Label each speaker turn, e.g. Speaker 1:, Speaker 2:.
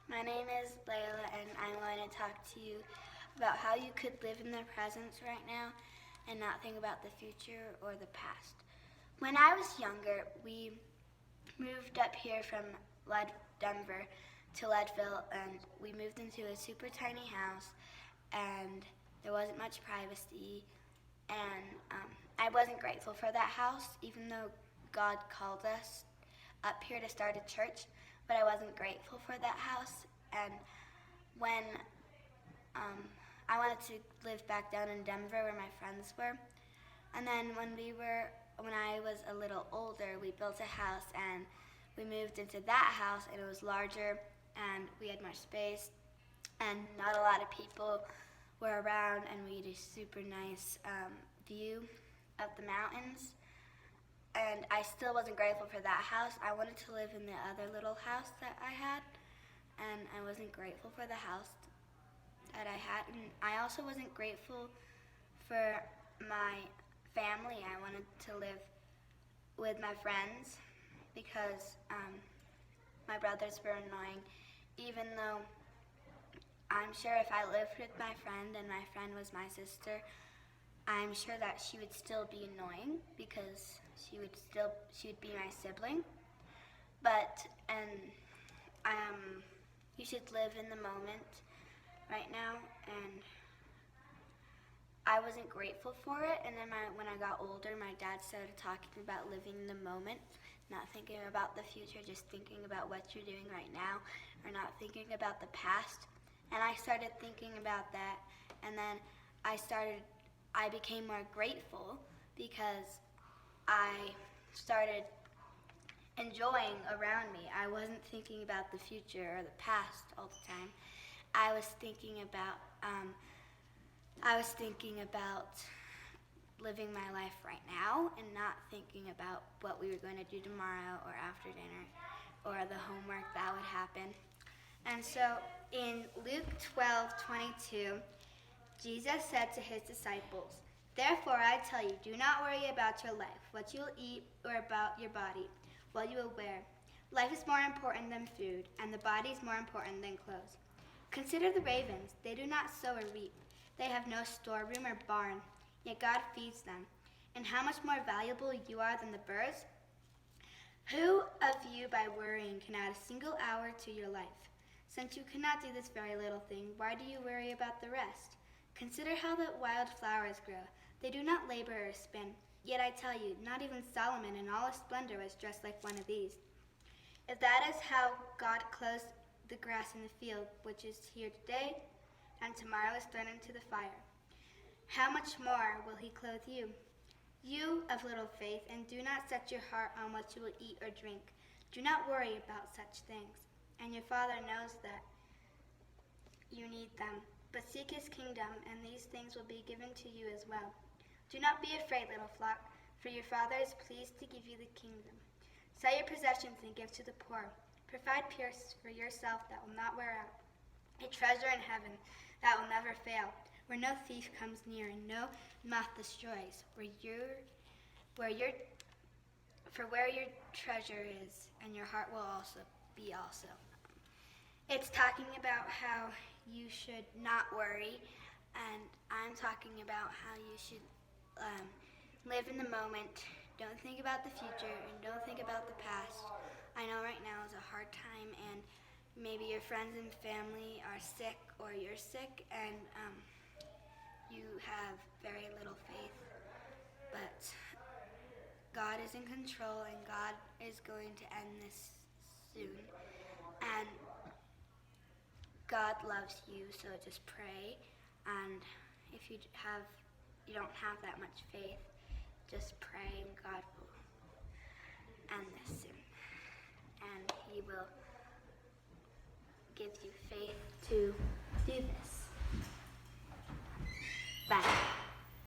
Speaker 1: My name is Layla, and I'm going to talk to you about how you could live in the present right now and not think about the future or the past. When I was younger, we moved up here from Denver to Leadville, and we moved into a super tiny house, and there wasn't much privacy, and I wasn't grateful for that house, even though God called us up here to start a church, but I wasn't grateful for that house. And when I wanted to live back down in Denver where my friends were, and then when I was a little older, we built a house and we moved into that house, and it was larger and we had more space and not a lot of people were around, and we had a super nice view of the mountains. And I still wasn't grateful for that house. I wanted to live in the other little house that I had, and I wasn't grateful for the house that I had. And I also wasn't grateful for my family. I wanted to live with my friends because my brothers were annoying, even though I'm sure if I lived with my friend and my friend was my sister, I'm sure that she would still be annoying because she would be my sibling. But you should live in the moment right now, and I wasn't grateful for it. And then when I got older, my dad started talking about living in the moment, not thinking about the future, just thinking about what you're doing right now, or not thinking about the past. And I started thinking about that, and then I became more grateful because I started enjoying around me. I wasn't thinking about the future or the past all the time. I was thinking about living my life right now and not thinking about what we were going to do tomorrow or after dinner or the homework that would happen. And so in Luke 12:22, Jesus said to his disciples, "Therefore I tell you, do not worry about your life, what you will eat, or about your body, what you will wear. Life is more important than food, and the body is more important than clothes. Consider the ravens. They do not sow or reap. They have no storeroom or barn, yet God feeds them. And how much more valuable you are than the birds? Who of you, by worrying, can add a single hour to your life? Since you cannot do this very little thing, why do you worry about the rest? Consider how the wild flowers grow. They do not labor or spin. Yet I tell you, not even Solomon in all his splendor was dressed like one of these. If that is how God clothes the grass in the field, which is here today and tomorrow is thrown into the fire, how much more will he clothe you? You of little faith, and do not set your heart on what you will eat or drink. Do not worry about such things, and your Father knows that you need them. But seek his kingdom, and these things will be given to you as well. Do not be afraid, little flock, for your Father is pleased to give you the kingdom. Sell your possessions and give to the poor. Provide peace for yourself that will not wear out, a treasure in heaven that will never fail, where no thief comes near and no moth destroys. Where your treasure is, and your heart will also be also." It's talking about how you should not worry, and I'm talking about how you should live in the moment. Don't think about the future, and don't think about the past. I know right now is a hard time, and maybe your friends and family are sick, or you're sick, and you have very little faith. But God is in control, and God is going to end this soon. And God loves you, so just pray. And if you don't have that much faith, just pray, and God will end this soon. And he will give you faith to do this.